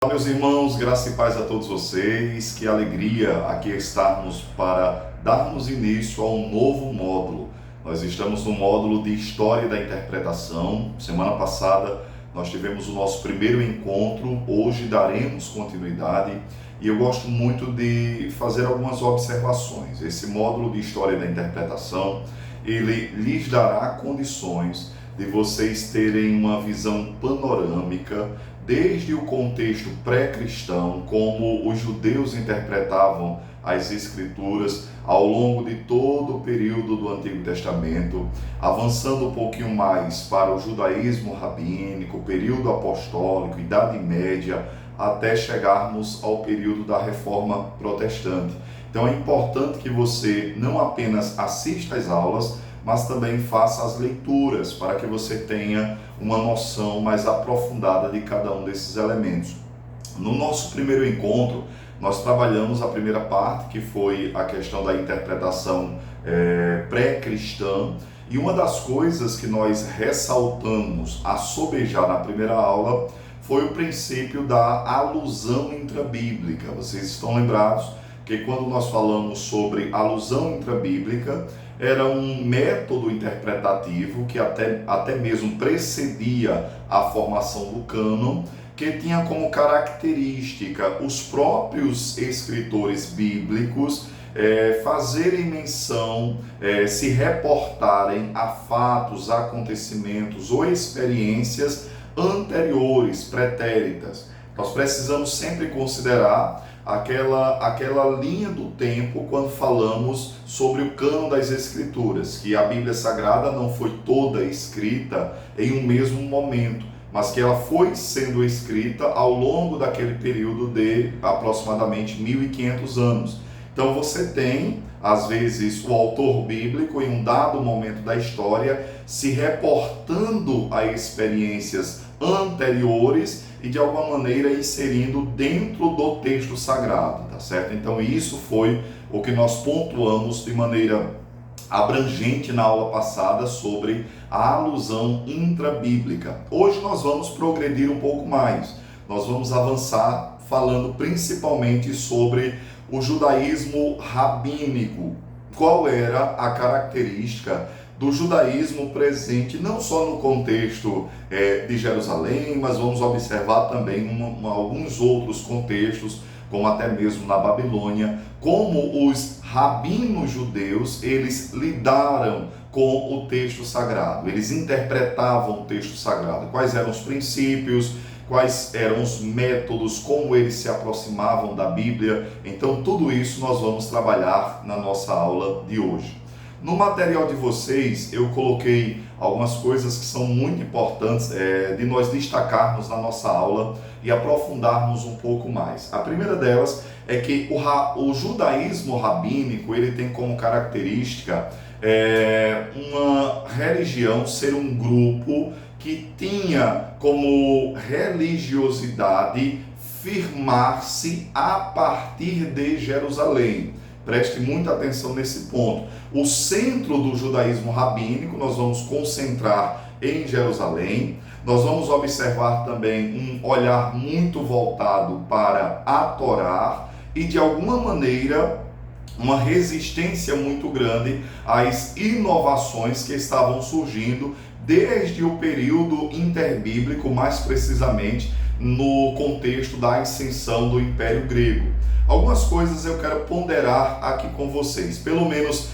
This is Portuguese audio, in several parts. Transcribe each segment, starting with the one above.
Olá, meus irmãos, graça e paz a todos vocês. Que alegria aqui estarmos para darmos início a um novo módulo. Nós estamos no módulo de História da Interpretação. Semana passada nós tivemos o nosso primeiro encontro, hoje daremos continuidade e eu gosto muito de fazer algumas observações. Esse módulo de História da Interpretação, ele lhes dará condições de vocês terem uma visão panorâmica desde o contexto pré-cristão, como os judeus interpretavam as Escrituras ao longo de todo o período do Antigo Testamento, avançando um pouquinho mais para o judaísmo rabínico, período apostólico, Idade Média, até chegarmos ao período da Reforma Protestante. Então é importante que você não apenas assista às aulas, mas também faça as leituras para que você tenha uma noção mais aprofundada de cada um desses elementos. No nosso primeiro encontro, nós trabalhamos a primeira parte, que foi a questão da interpretação pré-cristã, e uma das coisas que nós ressaltamos a sobejar na primeira aula foi o princípio da alusão intrabíblica. Vocês estão lembrados que quando nós falamos sobre alusão intrabíblica, era um método interpretativo que até mesmo precedia a formação do cânon, que tinha como característica os próprios escritores bíblicos fazerem menção, se reportarem a fatos, acontecimentos ou experiências anteriores, pretéritas. Nós precisamos sempre considerar aquela linha do tempo quando falamos sobre o cânon das Escrituras, que a Bíblia Sagrada não foi toda escrita em um mesmo momento, mas que ela foi sendo escrita ao longo daquele período de aproximadamente 1500 anos. Então você tem, às vezes, o autor bíblico em um dado momento da história se reportando a experiências anteriores e de alguma maneira inserindo dentro do texto sagrado, tá certo? Então isso foi o que nós pontuamos de maneira abrangente na aula passada sobre a alusão intrabíblica. Hoje nós vamos progredir um pouco mais. Nós vamos avançar falando principalmente sobre o judaísmo rabínico. Qual era a característica do judaísmo presente, não só no contexto de Jerusalém, mas vamos observar também alguns outros contextos, como até mesmo na Babilônia, como os rabinos judeus, eles lidaram com o texto sagrado, eles interpretavam o texto sagrado, quais eram os princípios, quais eram os métodos, como eles se aproximavam da Bíblia. Então tudo isso nós vamos trabalhar na nossa aula de hoje. No material de vocês, eu coloquei algumas coisas que são muito importantes de nós destacarmos na nossa aula e aprofundarmos um pouco mais. A primeira delas é que o judaísmo rabínico, ele tem como característica uma religião ser um grupo que tinha como religiosidade firmar-se a partir de Jerusalém. Preste muita atenção nesse ponto. O centro do judaísmo rabínico nós vamos concentrar em Jerusalém. Nós vamos observar também um olhar muito voltado para a Torá e, de alguma maneira, uma resistência muito grande às inovações que estavam surgindo desde o período interbíblico, mais precisamente no contexto da ascensão do Império Grego. Algumas coisas eu quero ponderar aqui com vocês. Pelo menos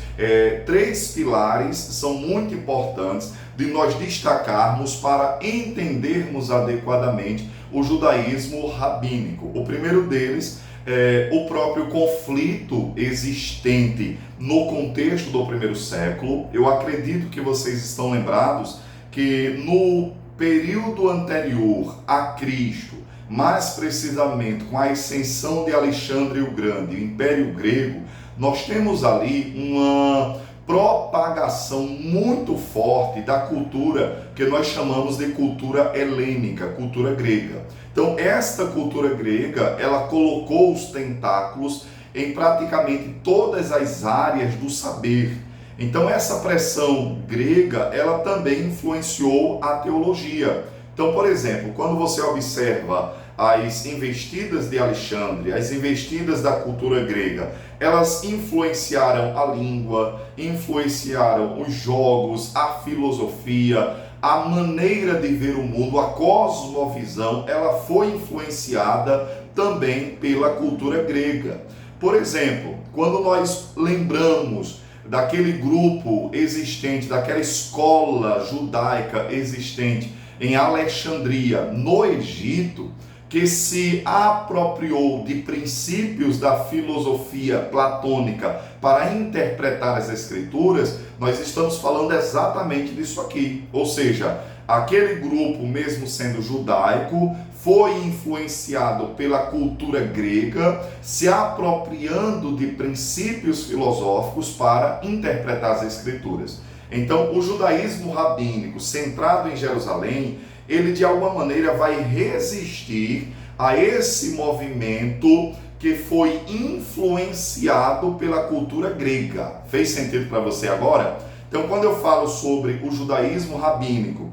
3 pilares são muito importantes de nós destacarmos para entendermos adequadamente o judaísmo rabínico. O primeiro deles é o próprio conflito existente no contexto do primeiro século. Eu acredito que vocês estão lembrados que no período anterior a Cristo, mais precisamente com a ascensão de Alexandre o Grande, o Império Grego, nós temos ali uma propagação muito forte da cultura que nós chamamos de cultura helênica, cultura grega. Então, esta cultura grega, ela colocou os tentáculos em praticamente todas as áreas do saber. Então, essa pressão grega, ela também influenciou a teologia. Então, por exemplo, quando você observa as investidas de Alexandre, as investidas da cultura grega, elas influenciaram a língua, influenciaram os jogos, a filosofia, a maneira de ver o mundo, a cosmovisão, ela foi influenciada também pela cultura grega. Por exemplo, quando nós lembramos daquele grupo existente, daquela escola judaica existente em Alexandria, no Egito, que se apropriou de princípios da filosofia platônica para interpretar as escrituras, nós estamos falando exatamente disso aqui. Ou seja, aquele grupo, mesmo sendo judaico, foi influenciado pela cultura grega, se apropriando de princípios filosóficos para interpretar as escrituras. Então, o judaísmo rabínico, centrado em Jerusalém, ele de alguma maneira vai resistir a esse movimento que foi influenciado pela cultura grega. Fez sentido para você agora? Então, quando eu falo sobre o judaísmo rabínico,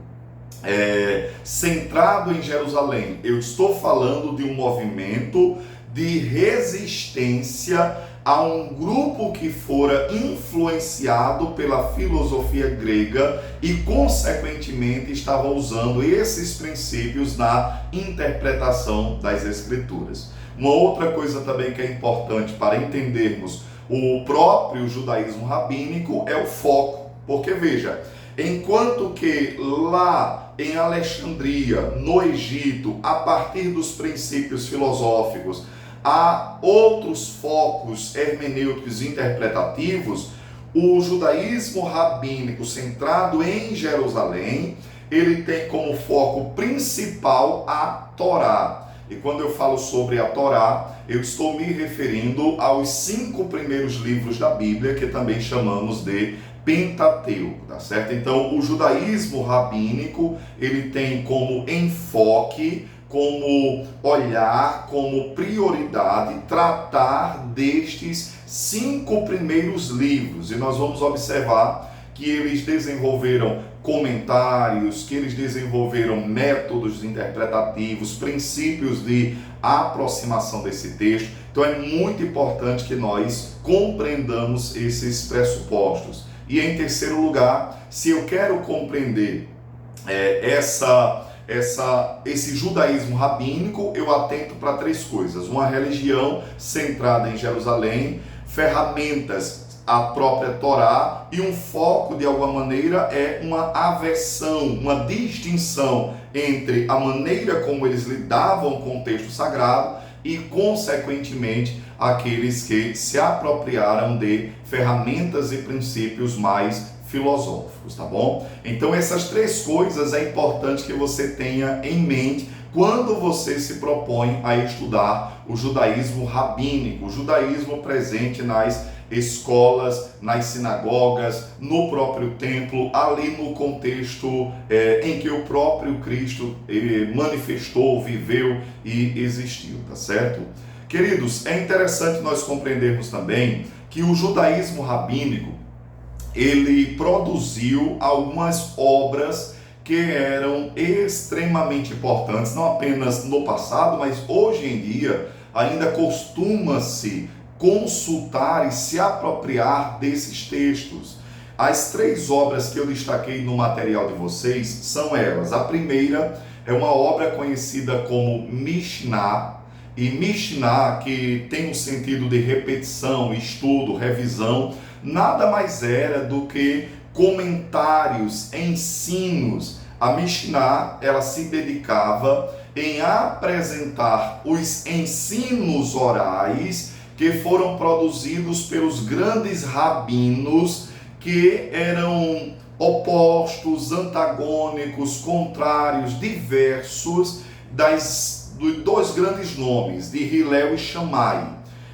centrado em Jerusalém, eu estou falando de um movimento de resistência a um grupo que fora influenciado pela filosofia grega e, consequentemente, estava usando esses princípios na interpretação das escrituras. Uma outra coisa também que é importante para entendermos o próprio judaísmo rabínico é o foco, porque veja, enquanto que lá em Alexandria, no Egito, a partir dos princípios filosóficos, há outros focos hermenêuticos interpretativos, o judaísmo rabínico centrado em Jerusalém, ele tem como foco principal a Torá. E quando eu falo sobre a Torá, eu estou me referindo aos 5 primeiros livros da Bíblia, que também chamamos de Pentateuco, tá certo? Então, o judaísmo rabínico, ele tem como enfoque, como olhar, como prioridade, tratar destes 5 primeiros livros. E nós vamos observar que eles desenvolveram comentários, que eles desenvolveram métodos interpretativos, princípios de aproximação desse texto. Então é muito importante que nós compreendamos esses pressupostos. E em terceiro lugar, se eu quero compreender esse judaísmo rabínico, eu atento para 3 coisas: uma religião centrada em Jerusalém, ferramentas, a própria Torá, e um foco, de alguma maneira, é uma aversão, uma distinção entre a maneira como eles lidavam com o texto sagrado e, consequentemente, aqueles que se apropriaram de ferramentas e princípios mais filosóficos, tá bom? Então essas 3 coisas é importante que você tenha em mente quando você se propõe a estudar o judaísmo rabínico, o judaísmo presente nas escolas, nas sinagogas, no próprio templo, ali no contexto em que o próprio Cristo manifestou, viveu e existiu, tá certo? Queridos, é interessante nós compreendermos também que o judaísmo rabínico, ele produziu algumas obras que eram extremamente importantes, não apenas no passado, mas hoje em dia ainda costuma-se consultar e se apropriar desses textos. As 3 obras que eu destaquei no material de vocês são elas. A primeira é uma obra conhecida como Mishnah, e Mishnah, que tem um sentido de repetição, estudo, revisão, nada mais era do que comentários, ensinos. A Mishnah, ela se dedicava em apresentar os ensinos orais que foram produzidos pelos grandes rabinos, que eram opostos, antagônicos, contrários, diversos, dos 2 grandes nomes, de Hillel e Shammai.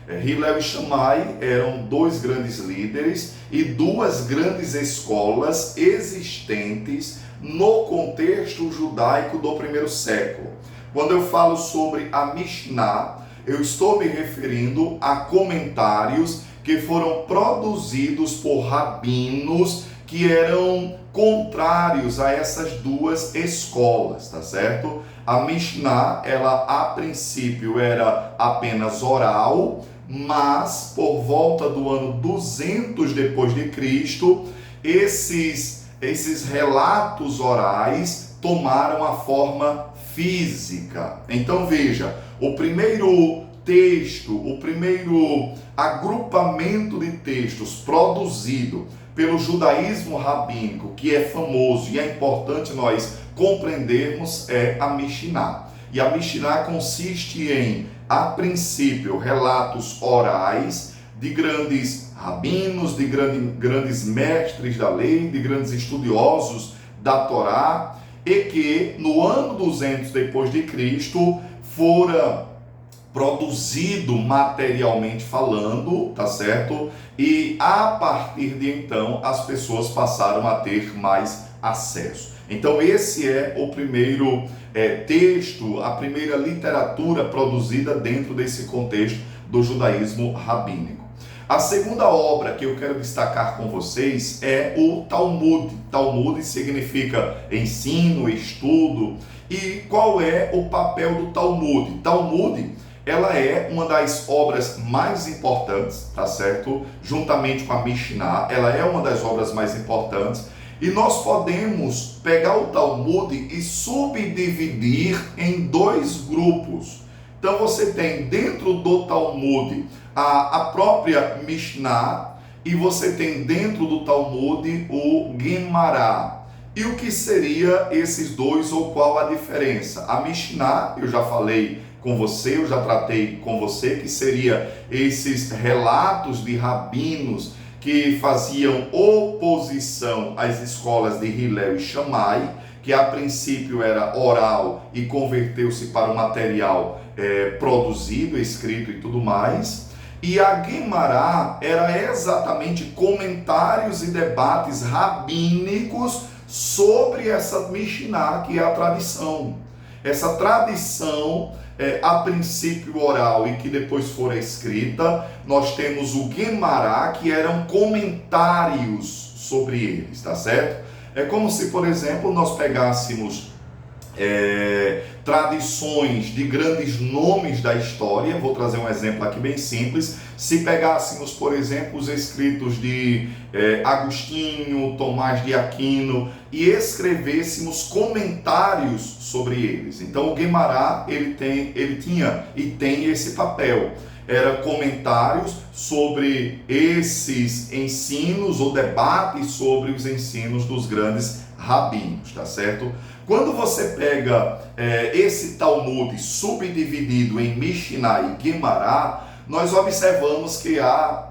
Hillel e Shammai eram 2 grandes líderes e 2 grandes escolas existentes no contexto judaico do primeiro século. Quando eu falo sobre a Mishnah, eu estou me referindo a comentários que foram produzidos por rabinos que eram contrários a essas duas escolas, tá certo? A Mishnah, ela a princípio era apenas oral, mas por volta do ano 200 depois de Cristo, esses relatos orais tomaram a forma física. Então veja, o primeiro texto, o primeiro agrupamento de textos produzido pelo judaísmo rabínico, que é famoso e é importante nós compreendermos, é a Mishnah. E a Mishnah consiste em, a princípio, relatos orais de grandes rabinos, de grandes mestres da lei, de grandes estudiosos da Torá, e que no ano 200 depois de Cristo fora produzido materialmente falando, tá certo? E a partir de então as pessoas passaram a ter mais acesso. Então esse é o primeiro texto, a primeira literatura produzida dentro desse contexto do judaísmo rabínico. A segunda obra que eu quero destacar com vocês é o Talmud. Talmud significa ensino, estudo. E qual é o papel do Talmud? Talmud, ela é uma das obras mais importantes, tá certo? Juntamente com a Mishnah, ela é uma das obras mais importantes. E nós podemos pegar o Talmud e subdividir em dois grupos. Então você tem dentro do Talmud a própria Mishnah e você tem dentro do Talmud o Gemara. E o que seria esses dois ou qual a diferença? A Mishnah, eu já falei com você, eu já tratei com você, que seria esses relatos de rabinos que faziam oposição às escolas de Hillel e Shammai, que a princípio era oral e converteu-se para o material produzido, escrito e tudo mais. E a Gemara era exatamente comentários e debates rabínicos sobre essa Mishnah, que é a tradição. Essa tradição, a princípio oral e que depois fora escrita, nós temos o Gemara, que eram comentários sobre eles, tá certo? É como se, por exemplo, nós pegássemos tradições de grandes nomes da história. Vou trazer um exemplo aqui bem simples. Se pegássemos, por exemplo, os escritos de Agostinho, Tomás de Aquino e escrevêssemos comentários sobre eles. Então o Gemara, ele tinha e tem esse papel. Era comentários sobre esses ensinos ou debates sobre os ensinos dos grandes rabinos, tá certo? Quando você pega esse Talmud subdividido em Mishnah e Gemara, nós observamos que há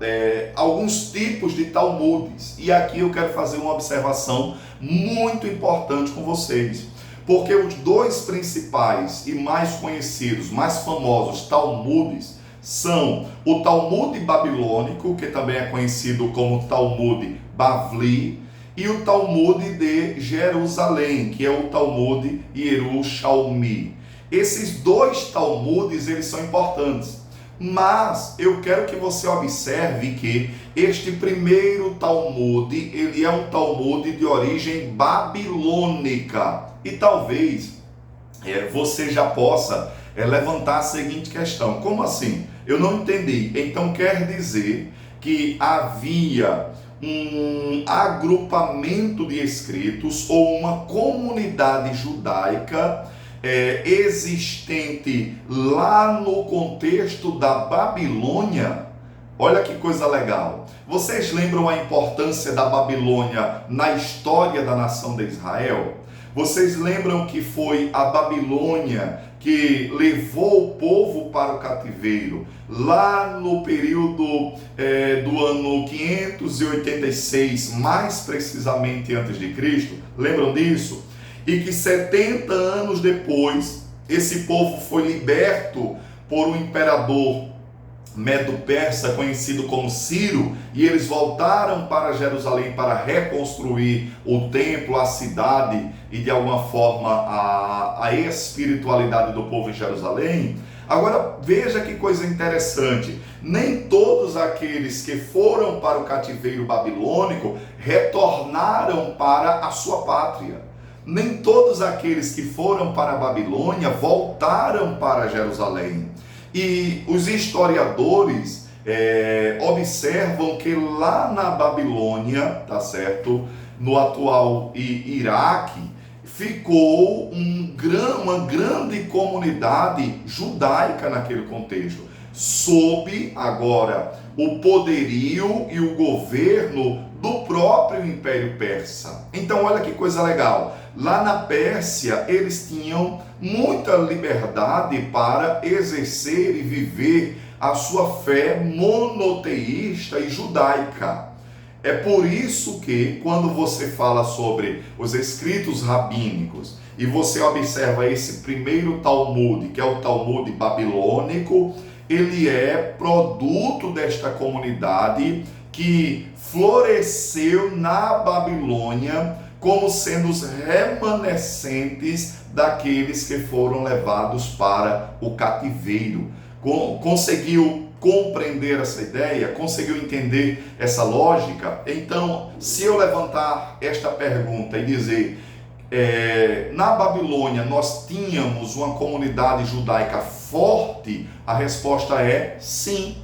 alguns tipos de Talmudes. E aqui eu quero fazer uma observação muito importante com vocês. Porque os dois principais e mais conhecidos, mais famosos Talmudes são o Talmud babilônico, que também é conhecido como Talmud Bavli, e o Talmud de Jerusalém, que é o Talmud Yerushalmi. Esses dois Talmudes, eles são importantes. Mas eu quero que você observe que este primeiro Talmud, ele é um Talmud de origem babilônica. E talvez você já possa levantar a seguinte questão: como assim? Eu não entendi. Então quer dizer que havia um agrupamento de escritos ou uma comunidade judaica existente lá no contexto da Babilônia? Olha que coisa legal. Vocês lembram a importância da Babilônia na história da nação de Israel? Vocês lembram que foi a Babilônia que levou o povo para o cativeiro lá no período do ano 586, mais precisamente antes de Cristo? Lembram disso? E que 70 anos depois, esse povo foi liberto por um imperador medo-persa conhecido como Ciro, e eles voltaram para Jerusalém para reconstruir o templo, a cidade e de alguma forma a espiritualidade do povo em Jerusalém. Agora, veja que coisa interessante, nem todos aqueles que foram para o cativeiro babilônico retornaram para a sua pátria. Nem todos aqueles que foram para a Babilônia voltaram para Jerusalém. E os historiadores observam que lá na Babilônia, tá certo? No atual Iraque, ficou uma grande comunidade judaica naquele contexto, sob agora o poderio e o governo do próprio Império Persa. Então olha que coisa legal, lá na Pérsia eles tinham muita liberdade para exercer e viver a sua fé monoteísta e judaica. É por isso que, quando você fala sobre os escritos rabínicos e você observa esse primeiro Talmud, que é o Talmud babilônico, ele é produto desta comunidade que floresceu na Babilônia como sendo os remanescentes daqueles que foram levados para o cativeiro. Conseguiu compreender essa ideia? Conseguiu entender essa lógica? Então, se eu levantar esta pergunta e dizer, na Babilônia nós tínhamos uma comunidade judaica forte, a resposta é sim.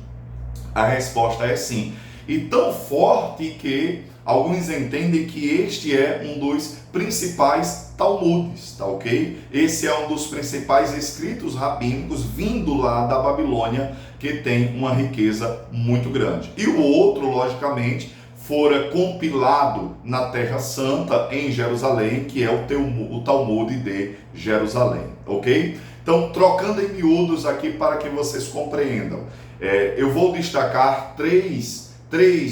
A resposta é sim. E tão forte que alguns entendem que este é um dos principais Talmudes, tá ok? Esse é um dos principais escritos rabínicos vindo lá da Babilônia, que tem uma riqueza muito grande. E o outro, logicamente, fora compilado na Terra Santa, em Jerusalém, que é o Talmud de Jerusalém, ok? Então, trocando em miúdos aqui para que vocês compreendam, eu vou destacar três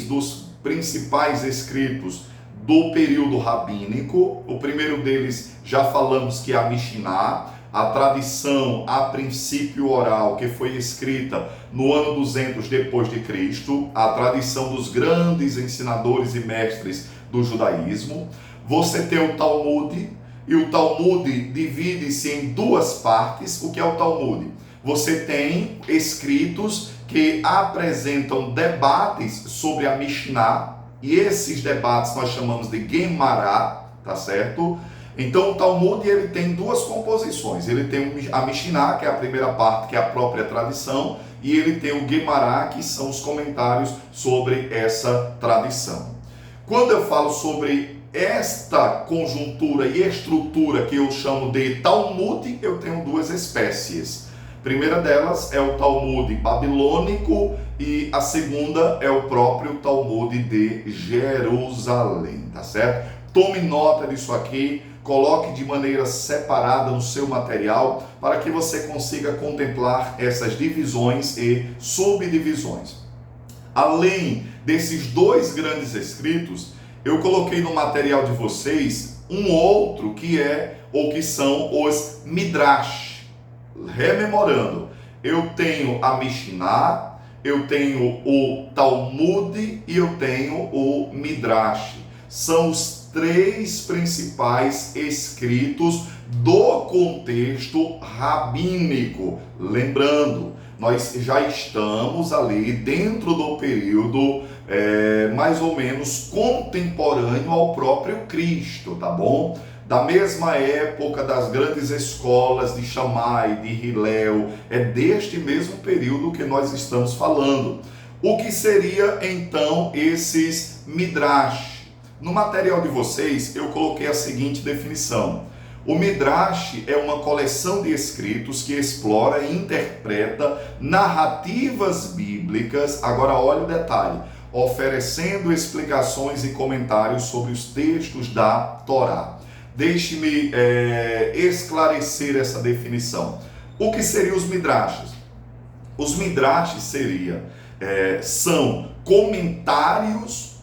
dos principais escritos do período rabínico. O primeiro deles, já falamos que é a Mishnah, a tradição a princípio oral que foi escrita no ano 200 depois de Cristo, a tradição dos grandes ensinadores e mestres do judaísmo. Você tem o Talmud, e o Talmud divide-se em duas partes. O que é o Talmud? Você tem escritos que apresentam debates sobre a Mishnah, e esses debates nós chamamos de Gemara, tá certo? Então o Talmud ele tem duas composições, ele tem a Mishnah, que é a primeira parte, que é a própria tradição, e ele tem o Gemara, que são os comentários sobre essa tradição. Quando eu falo sobre esta conjuntura e estrutura que eu chamo de Talmud, eu tenho duas espécies. A primeira delas é o Talmud babilônico e a segunda é o próprio Talmud de Jerusalém, tá certo? Tome nota disso aqui, coloque de maneira separada no seu material para que você consiga contemplar essas divisões e subdivisões. Além desses dois grandes escritos, eu coloquei no material de vocês um outro que são os Midrash. Rememorando, eu tenho a Mishnah, eu tenho o Talmud e eu tenho o Midrash. São os três principais escritos do contexto rabínico. Lembrando, nós já estamos ali dentro do período mais ou menos contemporâneo ao próprio Cristo, tá bom? Da mesma época das grandes escolas de Shammai, de Hillel, é deste mesmo período que nós estamos falando. O que seria então esses Midrash? No material de vocês eu coloquei a seguinte definição: o Midrash é uma coleção de escritos que explora e interpreta narrativas bíblicas, agora olha o detalhe, oferecendo explicações e comentários sobre os textos da Torá. Deixe-me esclarecer essa definição. O que seriam os Midrashes? Os Midrashes são comentários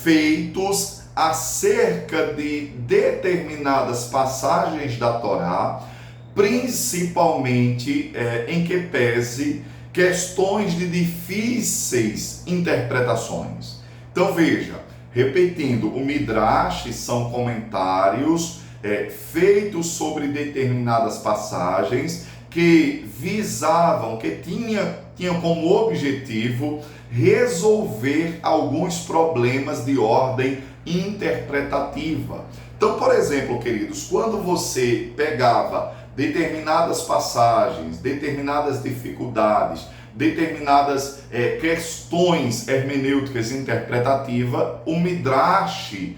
feitos acerca de determinadas passagens da Torá, principalmente em que pese questões de difíceis interpretações. Então veja, repetindo, o Midrash são comentários feitos sobre determinadas passagens que visavam, que tinham como objetivo resolver alguns problemas de ordem interpretativa. Então, por exemplo, queridos, quando você pegava determinadas passagens, determinadas dificuldades, determinadas questões hermenêuticas interpretativas, o Midrash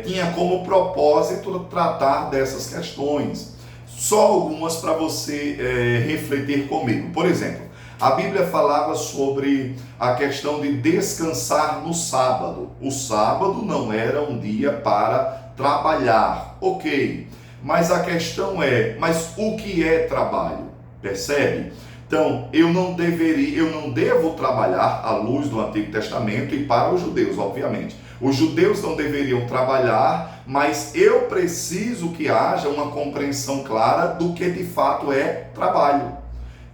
tinha como propósito tratar dessas questões. Só algumas para você refletir comigo. Por exemplo, a Bíblia falava sobre a questão de descansar no sábado. O sábado não era um dia para trabalhar, ok. Mas a questão mas o que é trabalho? Percebe? Então, eu não devo trabalhar à luz do Antigo Testamento e para os judeus, obviamente. Os judeus não deveriam trabalhar, mas eu preciso que haja uma compreensão clara do que de fato é trabalho.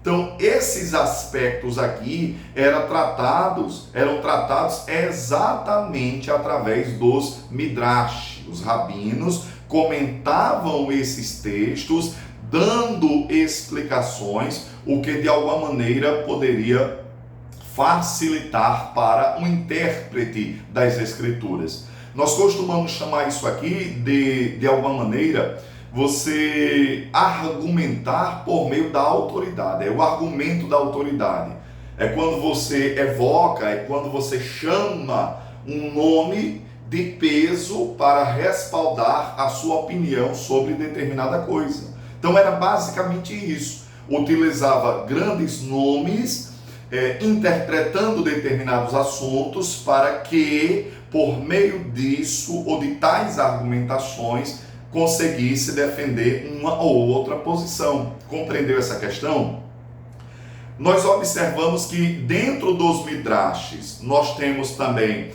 Então, esses aspectos aqui eram tratados exatamente através dos Midrash. Os rabinos comentavam esses textos, dando explicações, o que de alguma maneira poderia facilitar para um intérprete das Escrituras. Nós costumamos chamar isso aqui de alguma maneira, você argumentar por meio da autoridade, é o argumento da autoridade. É quando você evoca, é quando você chama um nome de peso para respaldar a sua opinião sobre determinada coisa. Então era basicamente isso. Utilizava grandes nomes, interpretando determinados assuntos para que, por meio disso ou de tais argumentações, conseguisse defender uma ou outra posição. Compreendeu essa questão? Nós observamos que dentro dos midrashes nós temos também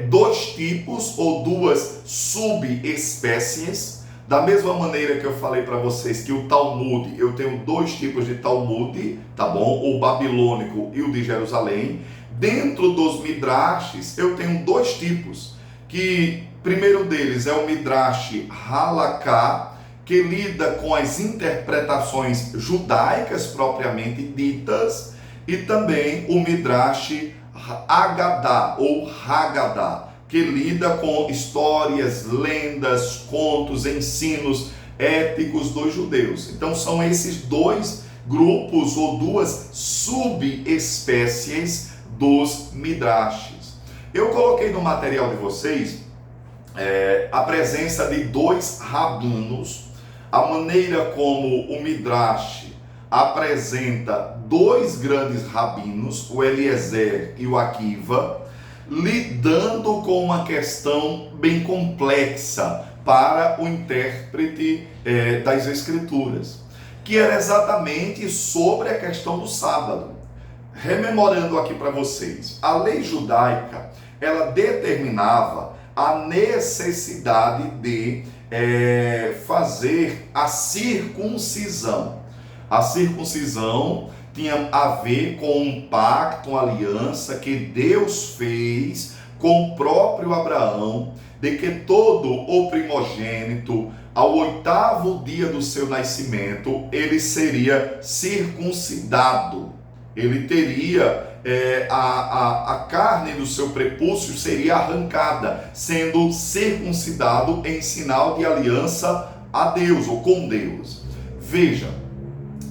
dois tipos ou duas subespécies. Da mesma maneira que eu falei para vocês que o Talmud, eu tenho dois tipos de Talmud, tá bom? O babilônico e o de Jerusalém. Dentro dos midrashes eu tenho dois tipos, que primeiro deles é o midrash Halaká, que lida com as interpretações judaicas propriamente ditas, e também o midrash Agadá ou Haggadah, que lida com histórias, lendas, contos, ensinos éticos dos judeus. Então são esses dois grupos ou duas subespécies dos midrashes. Eu coloquei no material de vocês a presença de dois rabinos, a maneira como o midrash apresenta dois grandes rabinos, o Eliezer e o Akiva, lidando com uma questão bem complexa para o intérprete das Escrituras, que era exatamente sobre a questão do sábado. Rememorando aqui para vocês, a lei judaica, ela determinava a necessidade de fazer a circuncisão. A circuncisão tinha a ver com um pacto, uma aliança que Deus fez com o próprio Abraão, de que todo o primogênito, ao 8º dia do seu nascimento, ele seria circuncidado. Ele teria, a carne do seu prepúcio seria arrancada, sendo circuncidado em sinal de aliança a Deus, ou com Deus. Veja,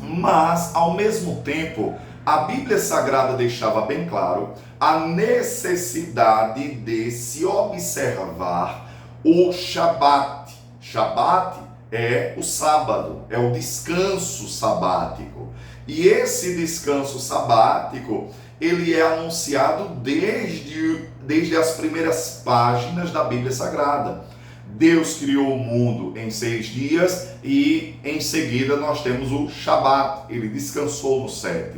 mas ao mesmo tempo, a Bíblia Sagrada deixava bem claro a necessidade de se observar o Shabat. Shabat é o sábado, é o descanso sabático. E esse descanso sabático, ele é anunciado desde as primeiras páginas da Bíblia Sagrada. Deus criou o mundo em 6 dias e em seguida nós temos o Shabat, ele descansou no 7º.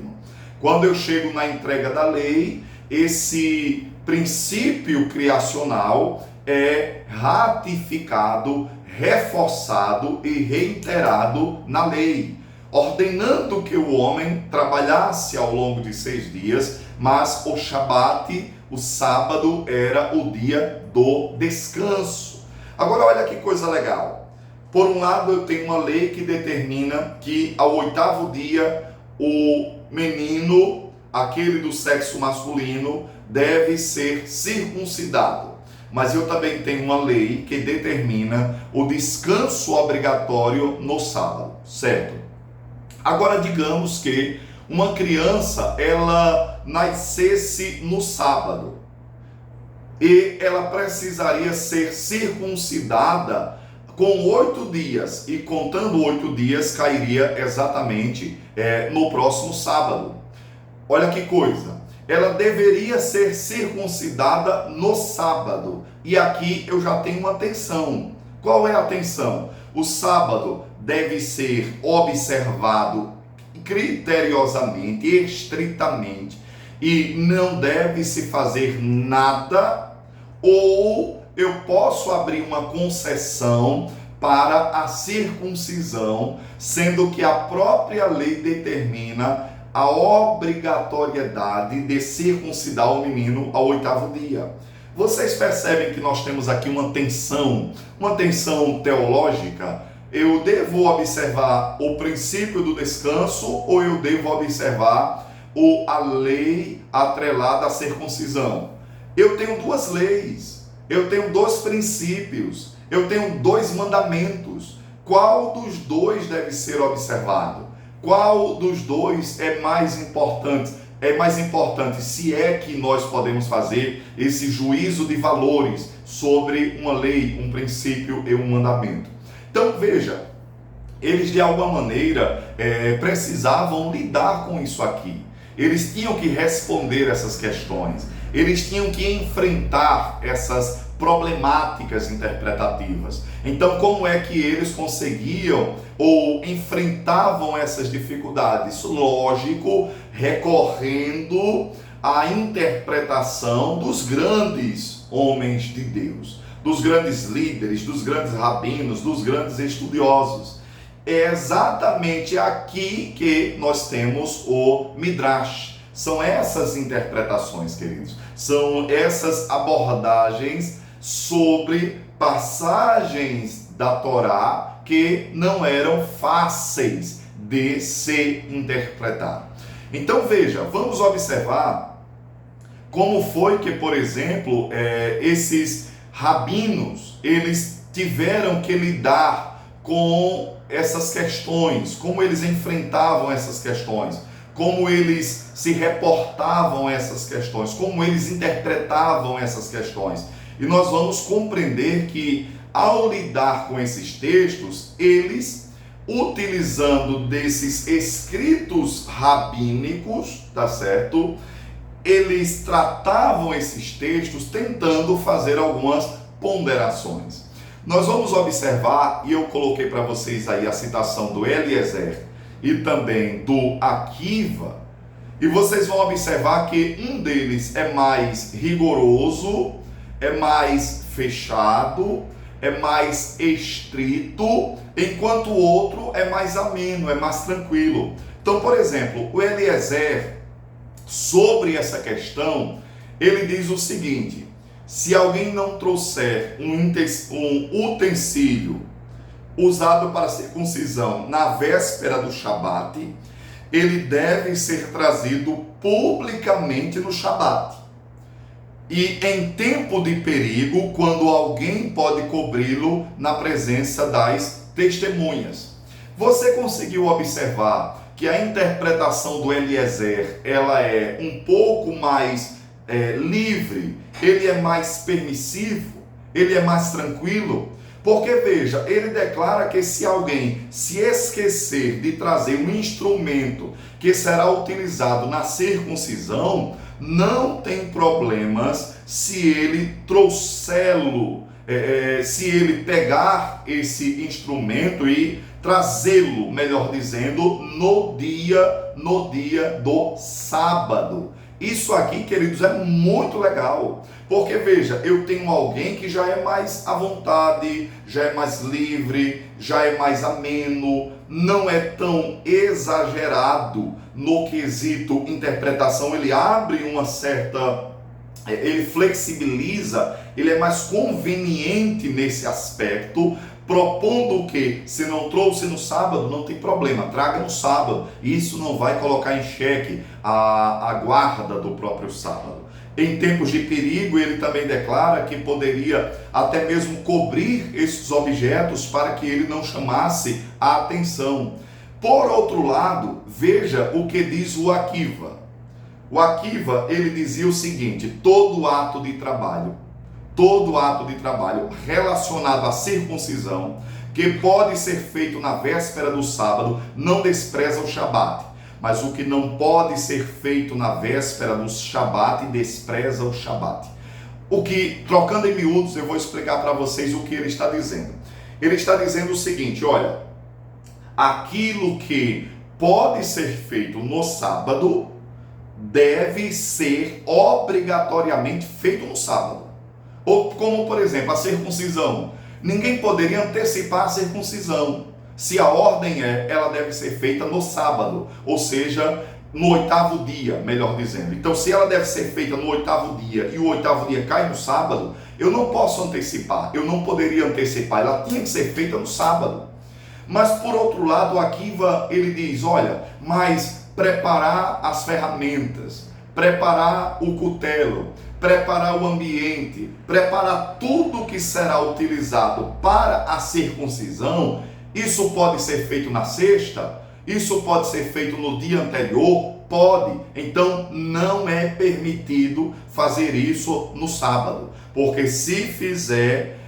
Quando eu chego na entrega da lei, esse princípio criacional é ratificado, reforçado e reiterado na lei, ordenando que o homem trabalhasse ao longo de 6 dias, mas o Shabat, o sábado, era o dia do descanso. Agora olha que coisa legal, Por um lado, eu tenho uma lei que determina que ao 8º dia o menino, aquele do sexo masculino, deve ser circuncidado. Mas eu também tenho uma lei que determina o descanso obrigatório no sábado, certo? Agora, digamos que uma criança, ela nascesse no sábado e ela precisaria ser circuncidada com 8 dias, e contando 8 dias cairia exatamente no próximo sábado. Olha que coisa, ela deveria ser circuncidada no sábado, e aqui eu já tenho uma tensão. Qual é a tensão? O sábado deve ser observado criteriosamente, estritamente, e não deve se fazer nada, ou eu posso abrir uma concessão para a circuncisão, sendo que a própria lei determina a obrigatoriedade de circuncidar o menino ao 8º dia. Vocês percebem que nós temos aqui uma tensão teológica? Eu devo observar o princípio do descanso ou eu devo observar a lei atrelada à circuncisão? Eu tenho 2 leis, eu tenho 2 princípios, eu tenho 2 mandamentos. Qual dos 2 deve ser observado? Qual dos 2 é mais importante? É mais importante, se é que nós podemos fazer esse juízo de valores sobre uma lei, um princípio e um mandamento. Então veja, eles de alguma maneira precisavam lidar com isso aqui. Eles tinham que responder essas questões. Eles tinham que enfrentar essas problemáticas interpretativas. Então, como é que eles conseguiam ou enfrentavam essas dificuldades? Lógico, recorrendo à interpretação dos grandes homens de Deus, dos grandes líderes, dos grandes rabinos, dos grandes estudiosos. É exatamente aqui que nós temos o Midrash. São essas interpretações, queridos. São essas abordagens sobre passagens da Torá que não eram fáceis de se interpretar. Então veja, vamos observar como foi que, por exemplo, esses rabinos, eles tiveram que lidar com essas questões, como eles enfrentavam essas questões, como eles se reportavam a essas questões, como eles interpretavam essas questões. E nós vamos compreender que, ao lidar com esses textos, eles, utilizando desses escritos rabínicos, tá certo? Eles tratavam esses textos tentando fazer algumas ponderações. Nós vamos observar, e eu coloquei para vocês aí a citação do Eliezer e também do Akiva, e vocês vão observar que um deles é mais rigoroso, é mais fechado, é mais estrito, enquanto o outro é mais ameno, é mais tranquilo. Então, por exemplo, o Eliezer, sobre essa questão, ele diz o seguinte: se alguém não trouxer um utensílio usado para circuncisão na véspera do Shabat, ele deve ser trazido publicamente no Shabat. E em tempo de perigo, quando alguém pode cobri-lo na presença das testemunhas. Você conseguiu observar que a interpretação do Eliezer, ela é um pouco mais livre, ele é mais permissivo, ele é mais tranquilo? Porque veja, ele declara que se alguém se esquecer de trazer um instrumento que será utilizado na circuncisão, não tem problemas se ele trouxê-lo, se ele pegar esse instrumento e trazê-lo, melhor dizendo, no dia do sábado. Isso aqui, queridos, é muito legal, porque veja, eu tenho alguém que já é mais à vontade, já é mais livre, já é mais ameno, não é tão exagerado no quesito interpretação, ele abre uma certa, ele flexibiliza, ele é mais conveniente nesse aspecto propondo o quê? Se não trouxe no sábado, não tem problema, traga no sábado. Isso não vai colocar em xeque a guarda do próprio sábado. Em tempos de perigo, ele também declara que poderia até mesmo cobrir esses objetos para que ele não chamasse a atenção. Por outro lado, veja o que diz o Akiva. O Akiva, ele dizia o seguinte: todo ato de trabalho relacionado à circuncisão, que pode ser feito na véspera do sábado, não despreza o Shabat. Mas o que não pode ser feito na véspera do Shabat, despreza o Shabat. O que, trocando em miúdos, eu vou explicar para vocês o que ele está dizendo. Ele está dizendo o seguinte: olha, aquilo que pode ser feito no sábado deve ser obrigatoriamente feito no sábado. Ou como, por exemplo, a circuncisão. Ninguém poderia antecipar a circuncisão. Se a ordem ela deve ser feita no sábado, ou seja, no 8º dia, melhor dizendo. Então, se ela deve ser feita no 8º dia e o 8º dia cai no sábado, eu não posso antecipar, eu não poderia antecipar, ela tinha que ser feita no sábado. Mas, por outro lado, o Akiva, ele diz, olha, mas preparar as ferramentas, preparar o cutelo, preparar o ambiente, preparar tudo que será utilizado para a circuncisão, isso pode ser feito na sexta? Isso pode ser feito no dia anterior? Pode. Então não é permitido fazer isso no sábado, porque se fizer,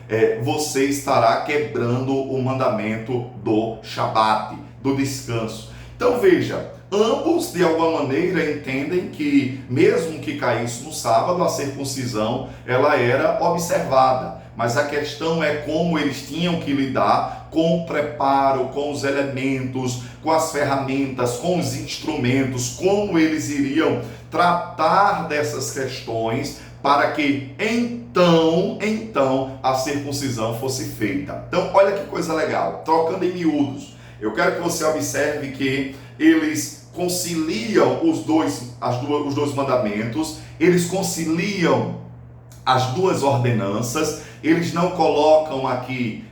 você estará quebrando o mandamento do Shabat, do descanso. Então veja, ambos de alguma maneira entendem que mesmo que caísse no sábado, a circuncisão ela era observada, mas a questão é como eles tinham que lidar com o preparo, com os elementos, com as ferramentas, com os instrumentos, como eles iriam tratar dessas questões para que então a circuncisão fosse feita. Então olha que coisa legal, trocando em miúdos, eu quero que você observe que eles conciliam os dois mandamentos, eles conciliam as duas ordenanças, eles não colocam aqui,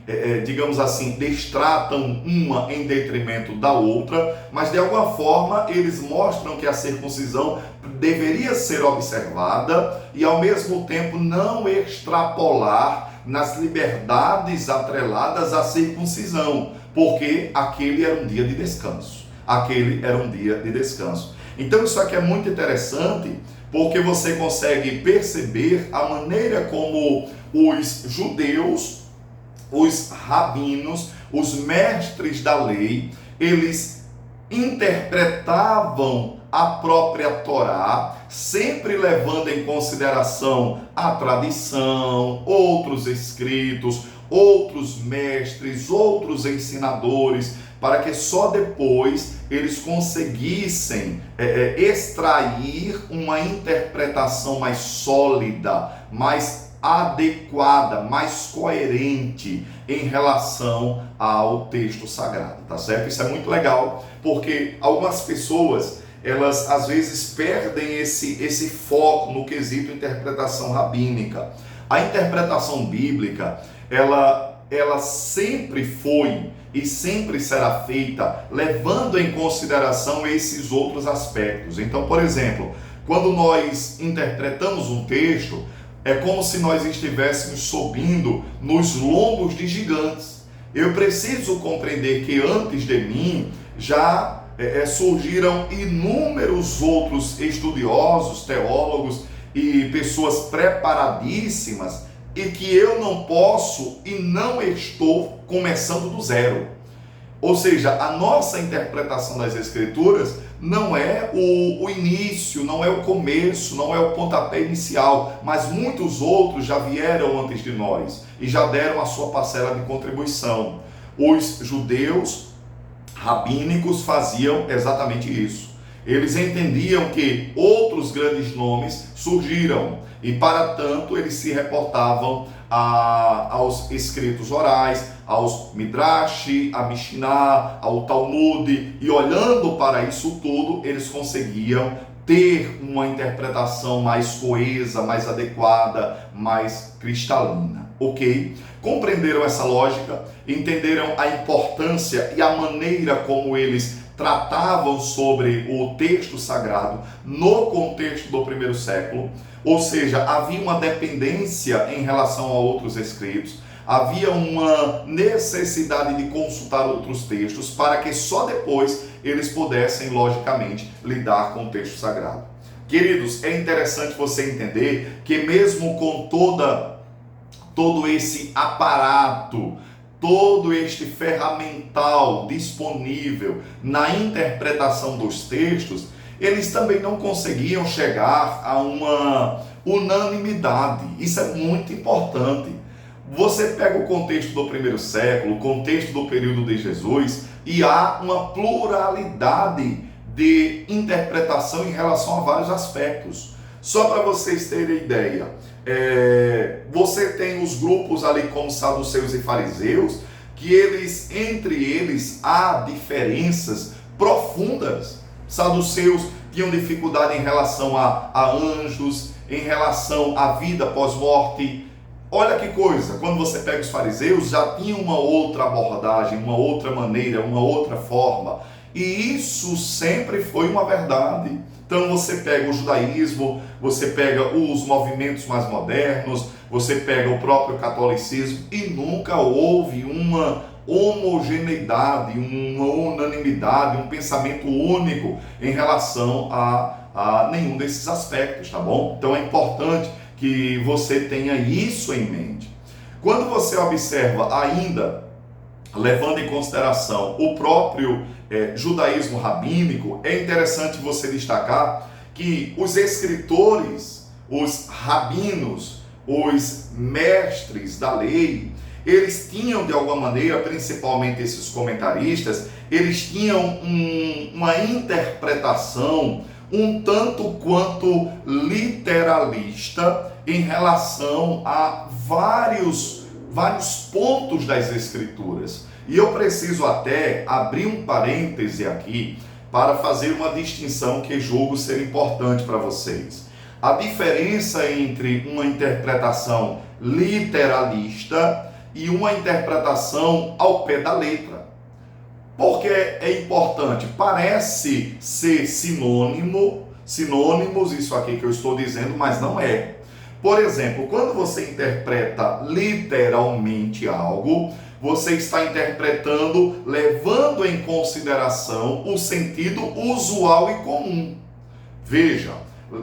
digamos assim, destratam uma em detrimento da outra, mas de alguma forma eles mostram que a circuncisão deveria ser observada e ao mesmo tempo não extrapolar nas liberdades atreladas à circuncisão, porque aquele era um dia de descanso. Então isso aqui é muito interessante, porque você consegue perceber a maneira como os judeus, os rabinos, os mestres da lei, eles interpretavam a própria Torá, sempre levando em consideração a tradição, outros escritos, outros mestres, outros ensinadores, para que só depois eles conseguissem extrair uma interpretação mais sólida, mais adequada, mais coerente em relação ao texto sagrado, tá certo? Isso é muito legal, porque algumas pessoas, elas às vezes perdem esse foco no quesito interpretação rabínica. A interpretação bíblica, ela sempre foi e sempre será feita levando em consideração esses outros aspectos. Então, por exemplo, quando nós interpretamos um texto, é como se nós estivéssemos subindo nos lombos de gigantes. Eu preciso compreender que antes de mim já surgiram inúmeros outros estudiosos, teólogos e pessoas preparadíssimas, e que eu não posso e não estou começando do zero. Ou seja, a nossa interpretação das Escrituras não é o início, não é o começo, não é o pontapé inicial, mas muitos outros já vieram antes de nós e já deram a sua parcela de contribuição. Os judeus rabínicos faziam exatamente isso. Eles entendiam que outros grandes nomes surgiram e, para tanto, eles se reportavam aos escritos orais, aos Midrash, a Mishnah, ao Talmud, e olhando para isso tudo, eles conseguiam ter uma interpretação mais coesa, mais adequada, mais cristalina. ok? Compreenderam essa lógica, entenderam a importância e a maneira como eles tratavam sobre o texto sagrado no contexto do primeiro século, ou seja, havia uma dependência em relação a outros escritos, havia uma necessidade de consultar outros textos para que só depois eles pudessem, logicamente, lidar com o texto sagrado. Queridos, é interessante você entender que mesmo com todo esse aparato, todo este ferramental disponível na interpretação dos textos, eles também não conseguiam chegar a uma unanimidade. Isso é muito importante. Você pega o contexto do primeiro século, o contexto do período de Jesus, e há uma pluralidade de interpretação em relação a vários aspectos. Só para vocês terem ideia, você tem os grupos ali como saduceus e fariseus, que entre eles há diferenças profundas. Saduceus tinham dificuldade em relação a anjos, em relação à vida pós-morte. Olha que coisa, quando você pega os fariseus, já tinha uma outra abordagem, uma outra maneira, uma outra forma. E isso sempre foi uma verdade. Então você pega o judaísmo, você pega os movimentos mais modernos, você pega o próprio catolicismo, e nunca houve uma homogeneidade, uma unanimidade, um pensamento único em relação a nenhum desses aspectos, tá bom? Então é importante que você tenha isso em mente. Quando você observa ainda, levando em consideração o próprio judaísmo rabínico, é interessante você destacar que os escritores, os rabinos, os mestres da lei, eles tinham de alguma maneira, principalmente esses comentaristas, eles tinham uma interpretação um tanto quanto literalista em relação a vários pontos das escrituras. E eu preciso até abrir um parêntese aqui para fazer uma distinção que julgo ser importante para vocês. A diferença entre uma interpretação literalista e uma interpretação ao pé da letra. Porque é importante, parece ser sinônimos, isso aqui que eu estou dizendo, mas não é. Por exemplo, quando você interpreta literalmente algo, você está interpretando, levando em consideração o sentido usual e comum. Veja,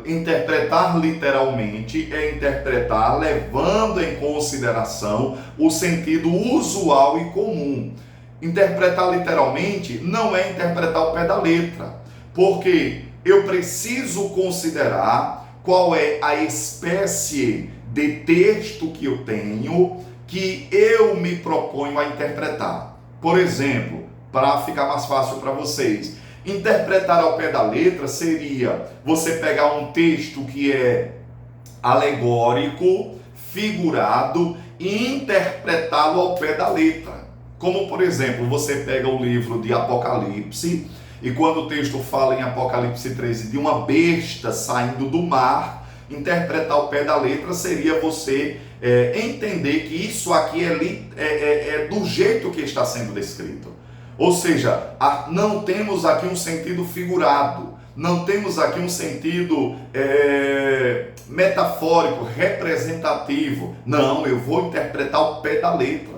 interpretar literalmente é interpretar levando em consideração o sentido usual e comum. Interpretar literalmente não é interpretar ao pé da letra, porque eu preciso considerar qual é a espécie de texto que eu tenho, que eu me proponho a interpretar. Por exemplo, para ficar mais fácil para vocês, interpretar ao pé da letra seria você pegar um texto que é alegórico, figurado, e interpretá-lo ao pé da letra. Como, por exemplo, você pega o livro de Apocalipse, e quando o texto fala em Apocalipse 13 de uma besta saindo do mar, interpretar ao pé da letra seria você entender que isso aqui é do jeito que está sendo descrito. Ou seja, não temos aqui um sentido figurado, não temos aqui um sentido metafórico, representativo. Não, eu vou interpretar ao pé da letra.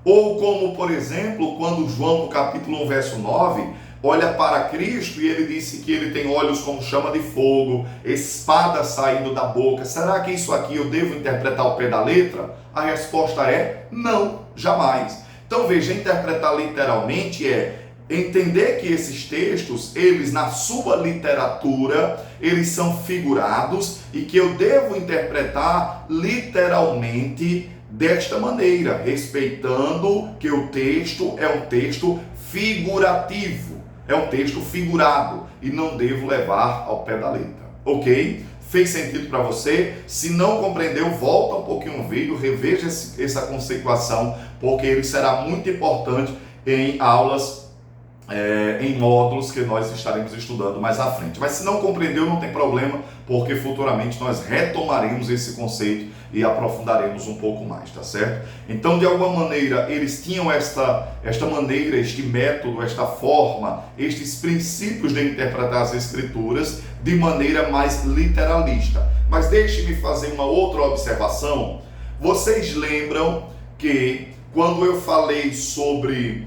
Ou como, por exemplo, quando João, no capítulo 1, verso 9, olha para Cristo e ele disse que ele tem olhos como chama de fogo, espada saindo da boca. Será que isso aqui eu devo interpretar ao pé da letra? A resposta é não, jamais. Então veja, interpretar literalmente é entender que esses textos, eles na sua literatura, eles são figurados e que eu devo interpretar literalmente desta maneira, respeitando que o texto é um texto figurativo, é um texto figurado e não devo levar ao pé da letra, ok? Fez sentido para você? Se não compreendeu, volta um pouquinho no vídeo, reveja essa conceituação, porque ele será muito importante em aulas em módulos que nós estaremos estudando mais à frente. Mas se não compreendeu, não tem problema, porque futuramente nós retomaremos esse conceito e aprofundaremos um pouco mais, tá certo? Então, de alguma maneira, eles tinham esta maneira, este método, esta forma, estes princípios de interpretar as Escrituras de maneira mais literalista. Mas deixe-me fazer uma outra observação. Vocês lembram que quando eu falei sobre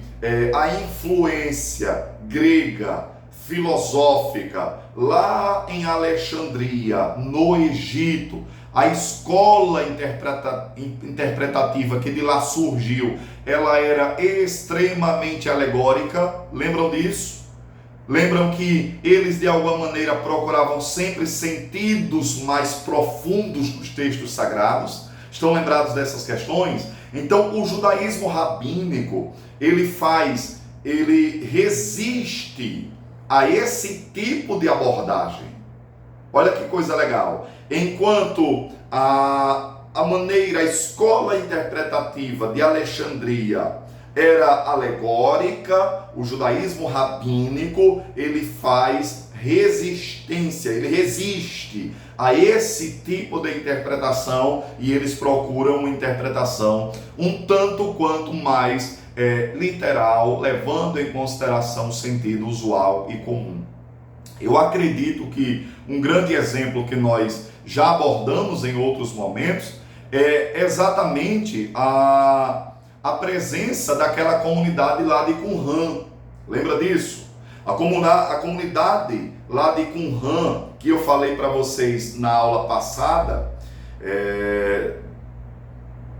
a influência grega, filosófica, lá em Alexandria, no Egito, a escola interpretativa que de lá surgiu, ela era extremamente alegórica, lembram disso? Lembram que eles de alguma maneira procuravam sempre sentidos mais profundos dos textos sagrados? Estão lembrados dessas questões? Então, o judaísmo rabínico, ele resiste a esse tipo de abordagem. Olha que coisa legal. Enquanto a escola interpretativa de Alexandria era alegórica, o judaísmo rabínico, ele faz resistência, ele resiste a esse tipo de interpretação e eles procuram uma interpretação um tanto quanto mais literal, levando em consideração o sentido usual e comum. Eu acredito que um grande exemplo que nós já abordamos em outros momentos é exatamente a presença daquela comunidade lá de Qumran. Lembra disso? A comunidade lá de Qumran, que eu falei para vocês na aula passada,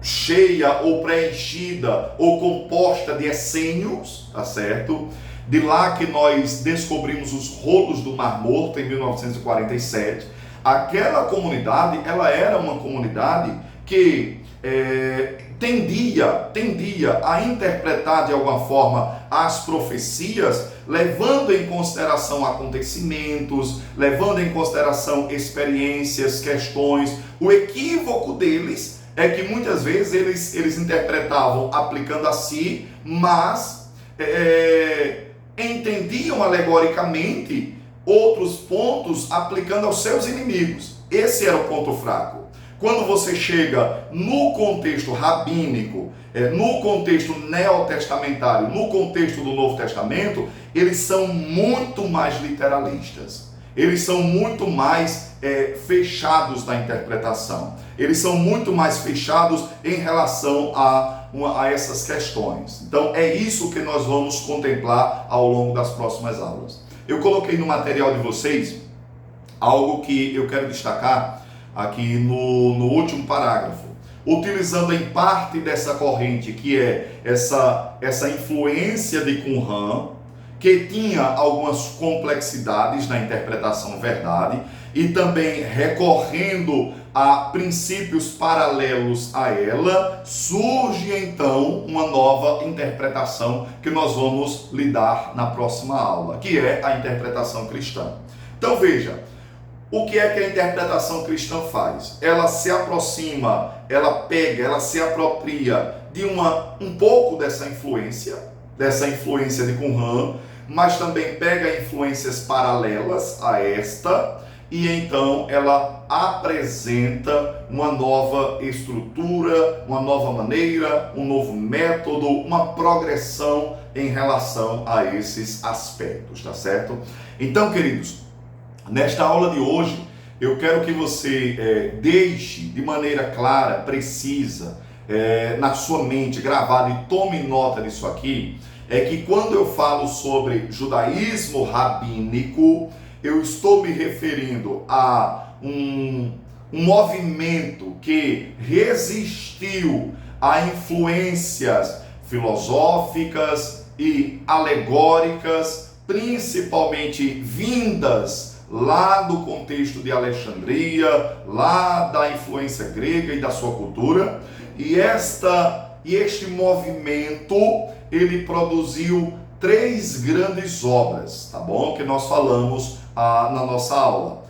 cheia ou preenchida ou composta de essênios, tá certo? De lá que nós descobrimos os rolos do Mar Morto em 1947. Aquela comunidade, ela era uma comunidade que tendia a interpretar de alguma forma as profecias, levando em consideração acontecimentos, levando em consideração experiências, questões. O equívoco deles é que muitas vezes eles interpretavam aplicando a si, mas entendiam alegoricamente outros pontos aplicando aos seus inimigos. Esse era o ponto fraco. Quando você chega no contexto rabínico, no contexto neotestamentário, no contexto do Novo Testamento, eles são muito mais literalistas. Eles são muito mais fechados na interpretação. Eles são muito mais fechados em relação a essas questões. Então é isso que nós vamos contemplar ao longo das próximas aulas. Eu coloquei no material de vocês algo que eu quero destacar aqui no último parágrafo, utilizando em parte dessa corrente que é essa influência de Qumran, que tinha algumas complexidades na interpretação verdade, e também recorrendo a princípios paralelos a ela, surge então uma nova interpretação que nós vamos lidar na próxima aula, que é a interpretação cristã. Então veja, o que é que a interpretação cristã faz? Ela se aproxima, ela se apropria de um pouco dessa influência de Qumran, mas também pega influências paralelas a esta, e então ela apresenta uma nova estrutura, uma nova maneira, um novo método, uma progressão em relação a esses aspectos, tá certo? Então, queridos, nesta aula de hoje, eu quero que você deixe de maneira clara, precisa, na sua mente, gravado, e tome nota disso aqui, é que quando eu falo sobre judaísmo rabínico, eu estou me referindo a um movimento que resistiu a influências filosóficas e alegóricas, principalmente vindas lá do contexto de Alexandria, lá da influência grega e da sua cultura, e este movimento, ele produziu 3 grandes obras, tá bom? Que nós falamos na nossa aula: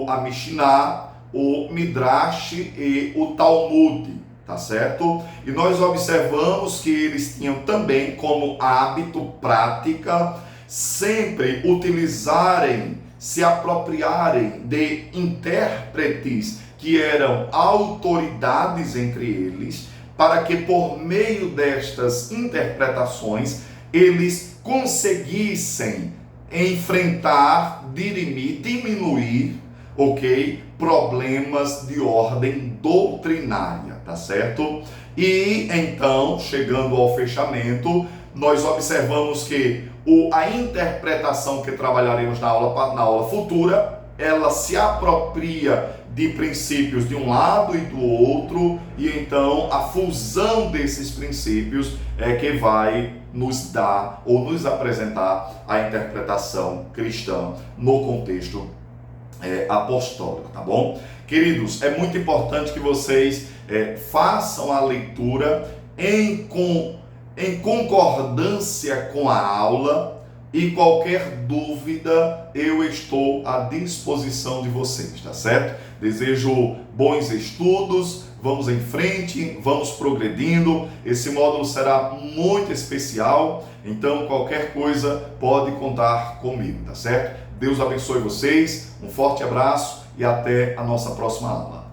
a Mishnah, o Midrash e o Talmud, tá certo? E nós observamos que eles tinham também como hábito, prática, sempre utilizarem, se apropriarem de intérpretes que eram autoridades entre eles, para que por meio destas interpretações eles conseguissem enfrentar, dirimir, diminuir, problemas de ordem doutrinária, tá certo? E então, chegando ao fechamento, nós observamos que a interpretação que trabalharemos na aula futura, ela se apropria de princípios de um lado e do outro, e então a fusão desses princípios é que vai nos dar ou nos apresentar a interpretação cristã no contexto apostólico, tá bom? Queridos, é muito importante que vocês façam a leitura em concordância com a aula, e qualquer dúvida eu estou à disposição de vocês, tá certo? Desejo bons estudos, vamos em frente, vamos progredindo. Esse módulo será muito especial, então qualquer coisa pode contar comigo, tá certo? Deus abençoe vocês, um forte abraço e até a nossa próxima aula.